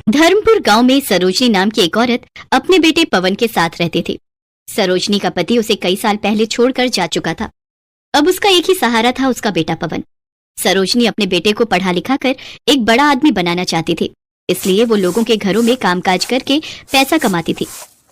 धर्मपुर गांव में सरोजनी नाम की एक औरत अपने बेटे पवन के साथ रहती थी। सरोजनी का पति उसे कई साल पहले छोड़कर जा चुका था। अब उसका एक ही सहारा था, उसका बेटा पवन। सरोजनी अपने बेटे को पढ़ा लिखा कर एक बड़ा आदमी बनाना चाहती थी, इसलिए वो लोगों के घरों में कामकाज करके पैसा कमाती थी।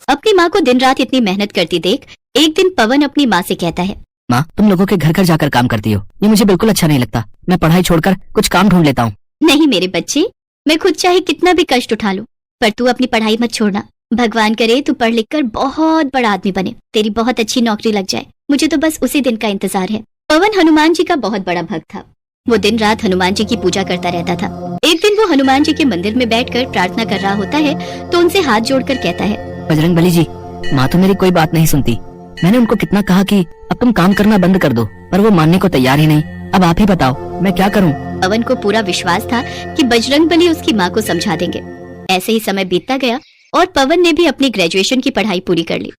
अपनी माँ को दिन रात इतनी मेहनत करती देख एक दिन पवन अपनी माँ से कहता है, माँ, तुम लोगों के घर घर जाकर काम करती हो, ये मुझे बिल्कुल अच्छा नहीं लगता। मैं पढ़ाई छोड़कर कुछ काम ढूंढ लेता हूँ। नहीं मेरे बच्चे, मैं खुद चाहे कितना भी कष्ट उठा लूं, पर तू अपनी पढ़ाई मत छोड़ना। भगवान करे तू पढ़ लिख कर बहुत बड़ा आदमी बने, तेरी बहुत अच्छी नौकरी लग जाए। मुझे तो बस उसी दिन का इंतजार है। पवन हनुमान जी का बहुत बड़ा भक्त था। वो दिन रात हनुमान जी की पूजा करता रहता था। एक दिन वो हनुमान जी के मंदिर में बैठकर प्रार्थना कर रहा होता है तो उनसे हाथ जोड़कर कहता है, बजरंग बली जी, माँ तो मेरी कोई बात नहीं सुनती। मैंने उनको कितना कहा कि अब तुम काम करना बंद कर दो, पर वो मानने को तैयार ही नहीं। अब आप ही बताओ मैं क्या करूँ। पवन को पूरा विश्वास था कि बजरंग बली उसकी माँ को समझा देंगे। ऐसे ही समय बीतता गया और पवन ने भी अपनी ग्रेजुएशन की पढ़ाई पूरी कर ली।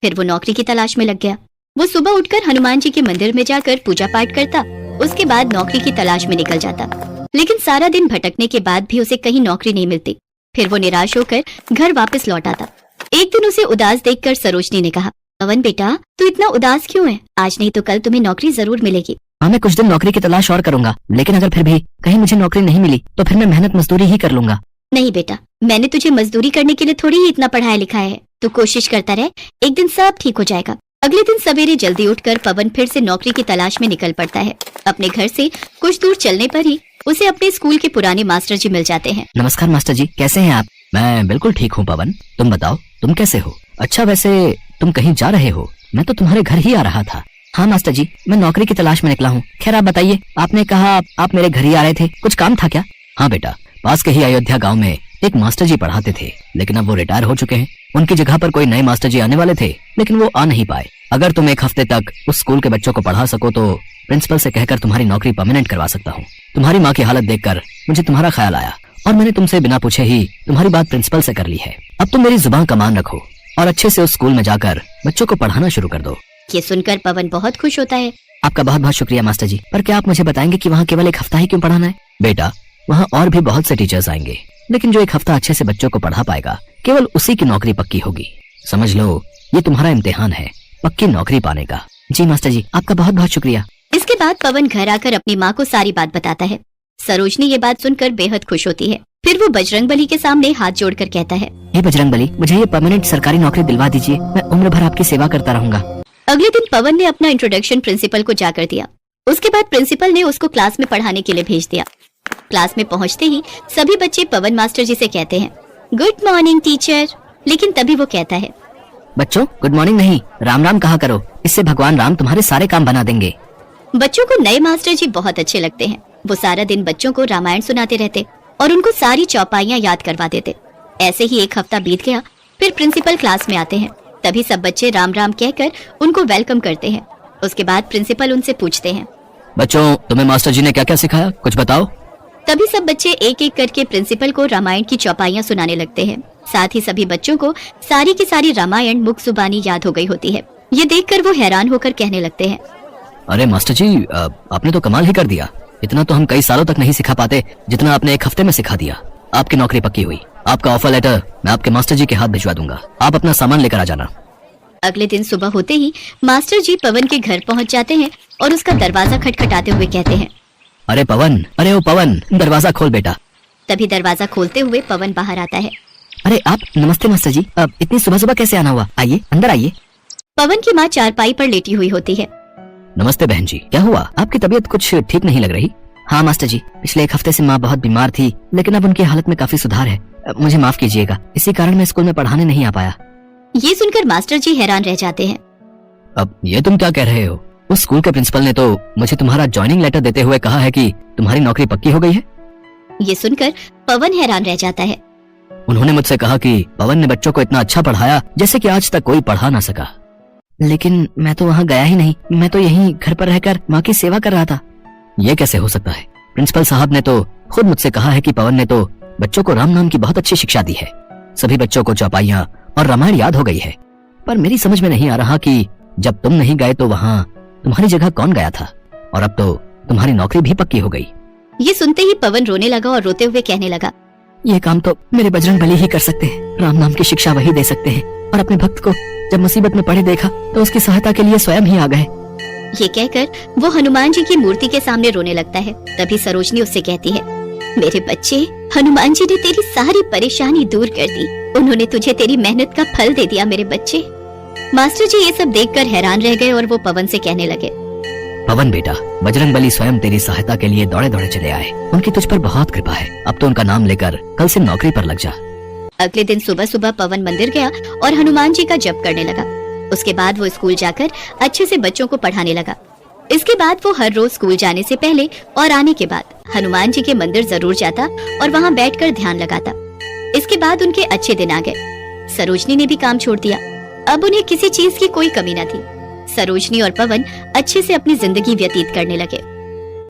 फिर वो नौकरी की तलाश में लग गया। वो सुबह उठकर हनुमान जी के मंदिर में जाकर पूजा पाठ करता, उसके बाद नौकरी की तलाश में निकल जाता। लेकिन सारा दिन भटकने के बाद भी उसे कहीं नौकरी नहीं मिलती। फिर वो निराश होकर घर वापस लौट आता। एक दिन उसे उदास देखकर सरोजनी ने कहा, पवन बेटा, तू इतना उदास क्यों है? आज नहीं तो कल तुम्हें नौकरी जरूर मिलेगी। हाँ, मैं कुछ दिन नौकरी की तलाश और करूंगा, लेकिन अगर फिर भी कहीं मुझे नौकरी नहीं मिली तो फिर मैं मेहनत मजदूरी ही कर लूंगा। नहीं बेटा, मैंने तुझे मजदूरी करने के लिए थोड़ी ही इतना पढ़ाया लिखाया है। तू कोशिश करता रहे, एक दिन सब ठीक हो जाएगा। अगले दिन सवेरे जल्दी उठकर पवन फिर से नौकरी की तलाश में निकल पड़ता है। अपने घर से कुछ दूर चलने पर ही उसे अपने स्कूल के पुराने मास्टर जी मिल जाते हैं। नमस्कार मास्टर जी, कैसे हैं आप? मैं बिल्कुल ठीक हूँ पवन, तुम बताओ तुम कैसे हो? अच्छा, वैसे तुम कहीं जा रहे हो? मैं तो तुम्हारे घर ही आ रहा था। हाँ मास्टर जी, मैं नौकरी की तलाश में निकला हूँ। खैर आप बताइए, आपने कहा आप मेरे घर ही आ रहे थे, कुछ काम था क्या? हाँ बेटा, पास के ही अयोध्या गांव में एक मास्टर जी पढ़ाते थे, लेकिन अब वो रिटायर हो चुके हैं। उनकी जगह पर कोई नए मास्टर जी आने वाले थे, लेकिन वो आ नहीं पाए। अगर तुम एक हफ्ते तक उस स्कूल के बच्चों को पढ़ा सको तो प्रिंसिपल से कहकर तुम्हारी नौकरी परमानेंट करवा सकता हूँ। तुम्हारी माँ की हालत देखकर मुझे तुम्हारा ख्याल आया और मैंने तुमसे बिना पूछे ही तुम्हारी बात प्रिंसिपल से कर ली है। अब तुम मेरी जुबान का मान रखो और अच्छे से उस स्कूल में जाकर बच्चों को पढ़ाना शुरू कर दो। ये सुनकर पवन बहुत खुश होता है। आपका बहुत बहुत शुक्रिया मास्टर जी, पर क्या आप मुझे बताएंगे कि वहाँ केवल एक हफ्ता ही क्यों पढ़ाना है? बेटा, वहाँ और भी बहुत से टीचर्स आएंगे, लेकिन जो एक हफ्ता अच्छे से बच्चों को पढ़ा पाएगा केवल उसी की नौकरी पक्की होगी। समझ लो, ये तुम्हारा इम्तिहान है पक्की नौकरी पाने का। जी मास्टर जी, आपका बहुत बहुत शुक्रिया। इसके बाद पवन घर आकर अपनी माँ को सारी बात बताता है। सरोजनी ये बात सुनकर बेहद खुश होती है। फिर वो बजरंग बली के सामने हाथ जोड़कर कहता है, हे बजरंग बली, मुझे ये परमानेंट सरकारी नौकरी दिलवा दीजिए। मैं उम्र भर आपकी सेवा करता रहूंगा। अगले दिन पवन ने अपना इंट्रोडक्शन प्रिंसिपल को जाकर दिया। उसके बाद प्रिंसिपल ने उसको क्लास में पढ़ाने के लिए भेज दिया। क्लास में पहुंचते ही सभी बच्चे पवन मास्टर जी से कहते हैं, गुड मॉर्निंग टीचर। लेकिन तभी वो कहता है, बच्चों, गुड मॉर्निंग नहीं, राम राम कहा करो, इससे भगवान राम तुम्हारे सारे काम बना देंगे। बच्चों को नए मास्टर जी बहुत अच्छे लगते हैं। वो सारा दिन बच्चों को रामायण सुनाते रहते और उनको सारी चौपाइयाँ याद करवा देते। ऐसे ही एक हफ्ता बीत गया। फिर प्रिंसिपल क्लास में आते हैं। तभी सब बच्चे राम राम कहकर उनको वेलकम करते हैं। उसके बाद प्रिंसिपल उनसे पूछते हैं, बच्चों, तुम्हें मास्टर जी ने क्या क्या सिखाया, कुछ बताओ। तभी सब बच्चे एक एक करके प्रिंसिपल को रामायण की चौपाइयाँ सुनाने लगते हैं। साथ ही सभी बच्चों को सारी की सारी रामायण मुख जुबानी याद हो गई होती है। ये देखकर वो हैरान होकर कहने लगते हैं, अरे मास्टर जी, आपने तो कमाल ही कर दिया। इतना तो हम कई सालों तक नहीं सिखा पाते जितना आपने एक हफ्ते में सिखा दिया। आपकी नौकरी पक्की हुई। आपका ऑफर लेटर मैं आपके मास्टर जी के हाथ भिजवा दूंगा। आप अपना सामान लेकर आ जाना। अगले दिन सुबह होते ही मास्टर जी पवन के घर पहुंच जाते हैं और उसका दरवाजा खटखटाते हुए कहते हैं, अरे पवन, अरे ओ पवन, दरवाजा खोल बेटा। तभी दरवाजा खोलते हुए पवन बाहर आता है। अरे आप, नमस्ते मास्टर जी, अब इतनी सुबह सुबह कैसे आना हुआ? आइए, अंदर आइए। पवन की माँ चारपाई पर लेटी हुई होती है। नमस्ते बहन जी, क्या हुआ? आपकी तबीयत कुछ ठीक नहीं लग रही। हाँ मास्टर जी, पिछले एक हफ्ते से माँ बहुत बीमार थी, लेकिन अब उनकी हालत में काफी सुधार है। मुझे माफ कीजिएगा, इसी कारण मैं स्कूल में पढ़ाने नहीं आ पाया। ये सुनकर मास्टर जी हैरान रह जाते हैं। अब ये तुम क्या कह रहे हो? उस स्कूल के प्रिंसिपल ने तो मुझे तुम्हारा ज्वाइनिंग लेटर देते हुए कहा है कि तुम्हारी नौकरी पक्की हो गई है। ये सुनकर पवन हैरान रह जाता है। उन्होंने मुझसे कहा कि पवन ने बच्चों को इतना अच्छा पढ़ाया जैसे कि आज तक कोई पढ़ा ना सका। लेकिन मैं तो वहाँ गया ही नहीं, मैं तो यहीं घर पर रहकर माँ की सेवा कर रहा था। ये कैसे हो सकता है? प्रिंसिपल साहब ने तो खुद मुझसे कहा है कि पवन ने तो बच्चों को राम नाम की बहुत अच्छी शिक्षा दी है। सभी बच्चों को चौपाइयाँ और रामायण याद हो गई है। पर मेरी समझ में नहीं आ रहा कि जब तुम नहीं गए तो वहाँ तुम्हारी जगह कौन गया था, और अब तो तुम्हारी नौकरी भी पक्की हो गई। ये सुनते ही पवन रोने लगा और रोते हुए कहने लगा, ये काम तो मेरे बजरंग बली ही कर सकते हैं। राम नाम की शिक्षा वही दे सकते हैं। और अपने भक्त को जब मुसीबत में पड़े देखा तो उसकी सहायता के लिए स्वयं ही आ गए। ये कहकर वो हनुमान जी की मूर्ति के सामने रोने लगता है। तभी सरोजनी उससे कहती है, मेरे बच्चे, हनुमान जी ने तेरी सारी परेशानी दूर कर दी। उन्होंने तुझे तेरी मेहनत का फल दे दिया मेरे बच्चे। मास्टर जी ये सब देखकर हैरान रह गए और वो पवन से कहने लगे, पवन बेटा, बजरंग बली स्वयं तेरी सहायता के लिए दौड़े दौड़े चले आए। उनकी तुझ पर बहुत कृपा है। अब तो उनका नाम लेकर कल से नौकरी पर लग जा। अगले दिन सुबह सुबह पवन मंदिर गया और हनुमान जी का जप करने लगा। उसके बाद वो स्कूल जाकर अच्छे से बच्चों को पढ़ाने लगा। इसके बाद वो हर रोज स्कूल जाने से पहले और आने के बाद हनुमान जी के मंदिर जरूर जाता और वहाँ बैठकर ध्यान लगाता। इसके बाद उनके अच्छे दिन आ गए। सरोजनी ने भी काम छोड़ दिया। अब उन्हें किसी चीज की कोई कमी न थी। सरोजनी और पवन अच्छे से अपनी जिंदगी व्यतीत करने लगे।